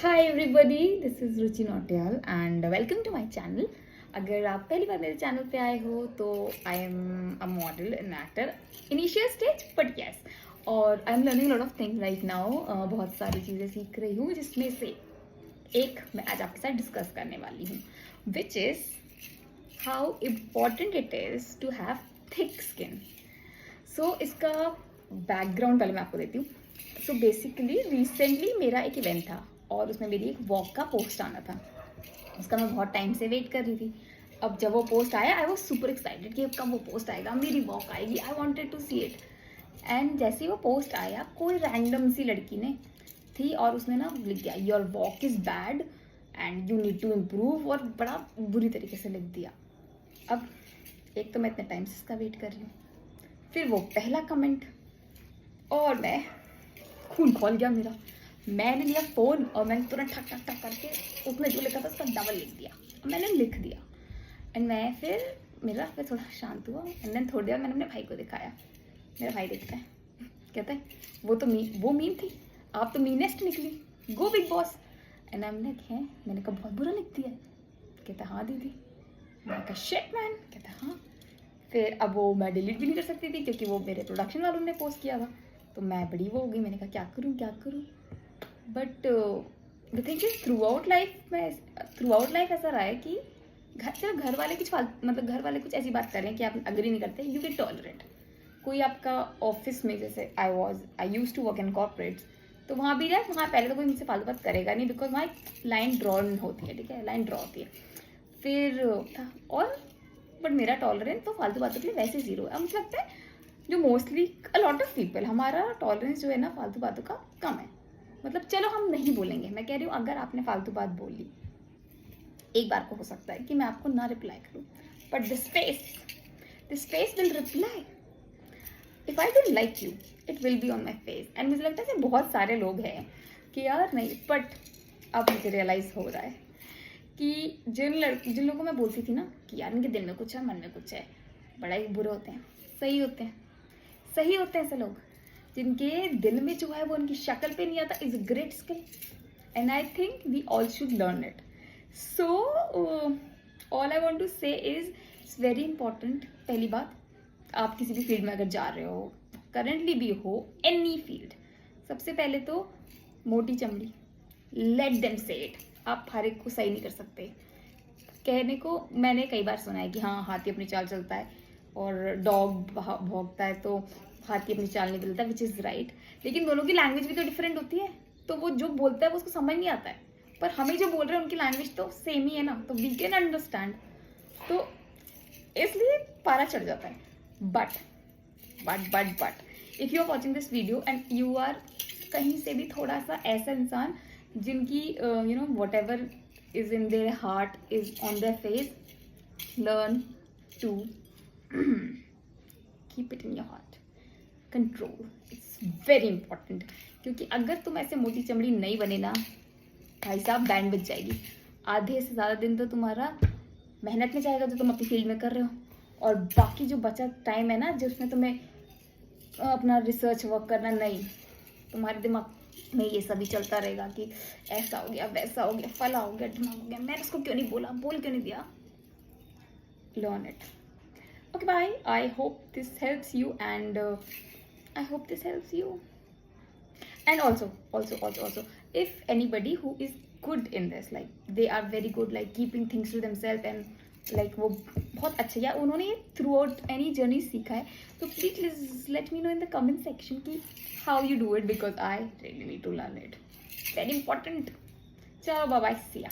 Hi everybody, this is Ruchi Nautiyal and welcome to my channel. अगर आप पहली बार मेरे चैनल पे आए हो तो I am a model and actor initial stage but yes, और I am learning lot of things right now. बहुत सारी चीज़ें सीख रही हूँ जिसमें से एक मैं आज आपके साथ डिस्कस करने वाली हूँ, which is how important it is to have thick skin. So इसका बैकग्राउंड पहले मैं आपको देती हूँ। सो बेसिकली रिसेंटली मेरा एक इवेंट था और उसमें मेरी एक वॉक का पोस्ट आना था। उसका मैं बहुत टाइम से वेट कर रही थी। अब जब वो पोस्ट आया आई वॉज सुपर एक्साइटेड कि कब वो पोस्ट आएगा, मेरी वॉक आएगी, I wanted to see it. And जैसे ही वो पोस्ट आया, कोई रैंडम सी लड़की ने थी और उसने ना लिख दिया your walk is bad and you need to improve, और बड़ा बुरी तरीके से लिख दिया। अब एक तो मैं इतने टाइम से इसका वेट कर रही हूँ, फिर वो पहला कमेंट, और मैं खून खोल गया मेरा। मैंने लिया फ़ोन और मैंने तुरंत ठक ठक ठक करके उसने जो लिखा था उसका डबल लिख दिया। मैंने लिख दिया एंड मैं मेरा फिर थोड़ा शांत हुआ एंड देन थोड़ी देर मैंने अपने भाई को दिखाया। मेरा भाई देखता है, कहता है वो तो वो मीन थी, आप तो मीनेस्ट निकली, go big boss. And I है, मैंने कहा बहुत बुरा लिख दिया। कहता हाँ दीदी। मैंने कहा शिट मैन। कहता हाँ। फिर अब वो मैं डिलीट भी नहीं कर सकती थी क्योंकि वो मेरे प्रोडक्शन वालों ने पोस्ट किया था, तो मैं बड़ी वो हो गई। मैंने कहा क्या करूँ। But the thing is through out life ऐसा रहा है कि चलो घर वाले घर वाले कुछ ऐसी बात कर रहे हैं कि आप अग्री नहीं करते, यू गेट टॉलरेट। कोई आपका ऑफिस में, जैसे I use to work in corporates, तो वहाँ भी जाए, वहाँ पहले तो कोई मुझसे फालतू बात करेगा नहीं बिकॉज वहाँ एक लाइन ड्रॉन होती है, ठीक है, लाइन ड्रॉ होती है। फिर और बट मेरा टॉलरेंस तो फालतू बातों के लिए वैसे ज़ीरो है। मुझे लगता है जो mostly a lot of people, हमारा टॉलरेंस जो है ना फालतू बातों का कम है। मतलब चलो हम नहीं बोलेंगे, मैं कह रही हूँ अगर आपने फालतू बात बोली एक बार को हो सकता है कि मैं आपको ना रिप्लाई करूँ, but this face will reply. If I don't like you it will be on my face. And मुझे लगता है कि बहुत सारे लोग हैं कि यार नहीं, बट अब मुझे रियलाइज हो रहा है कि जिन लोगों को मैं बोलती थी ना कि यार इनके दिल में कुछ है, मन में कुछ है, बड़ा ही बुरे होते हैं, सही होते हैं ऐसे लोग। जिनके दिल में जो है वो उनकी शक्ल पे नहीं आता, is a great skill and I think we all should learn it. So all I want to say is it's very important. पहली बात, आप किसी भी फील्ड में अगर जा रहे हो, करेंटली भी हो, एनी फील्ड, सबसे पहले तो मोटी चमड़ी, लेट देम से इट। आप हर एक को सही नहीं कर सकते। कहने को मैंने कई बार सुना है कि हाँ हाथी अपनी चाल चलता है और डॉग भौंकता है तो हाथी अपनी चाल नहीं चलता, विच इज़ राइट। लेकिन दोनों की लैंग्वेज भी तो डिफरेंट होती है, तो वो जो बोलता है वो उसको समझ नहीं आता है, पर हमें जो बोल रहे हैं उनकी लैंग्वेज तो सेम ही है ना, तो वी कैन अंडरस्टैंड। तो इसलिए पारा चढ़ जाता है। But if you are watching this video and you are कहीं से भी थोड़ा सा ऐसा इंसान जिनकी you know whatever is in their heart is on their face, learn to keep it in your heart. Control, it's very important. क्योंकि अगर तुम ऐसे मोटी चमड़ी नहीं बने ना भाई साहब, बैंड बज जाएगी। आधे से ज़्यादा दिन तो तुम्हारा मेहनत में जाएगा जो तुम अपनी फील्ड में कर रहे हो, और बाकी जो बचा टाइम है ना जिसमें तुम्हें अपना रिसर्च वर्क करना, नहीं, तुम्हारे दिमाग में ये सभी चलता रहेगा कि ऐसा हो गया, वैसा हो गया, फला हो गया, ढिमा हो गया, मैंने उसको क्यों नहीं बोला, बोल क्यों नहीं दिया। Learn it. Okay, bye. I hope this helps you, and I hope this helps you. And also, if anybody who is good in this, like they are very good, like keeping things to themselves, and like वो बहुत अच्छे या उन्होंने ये through out any journey सीखा है, तो please let me know in the comment section कि how you do it, because I really need to learn it. Very important. चलो बाय बाय, सी या।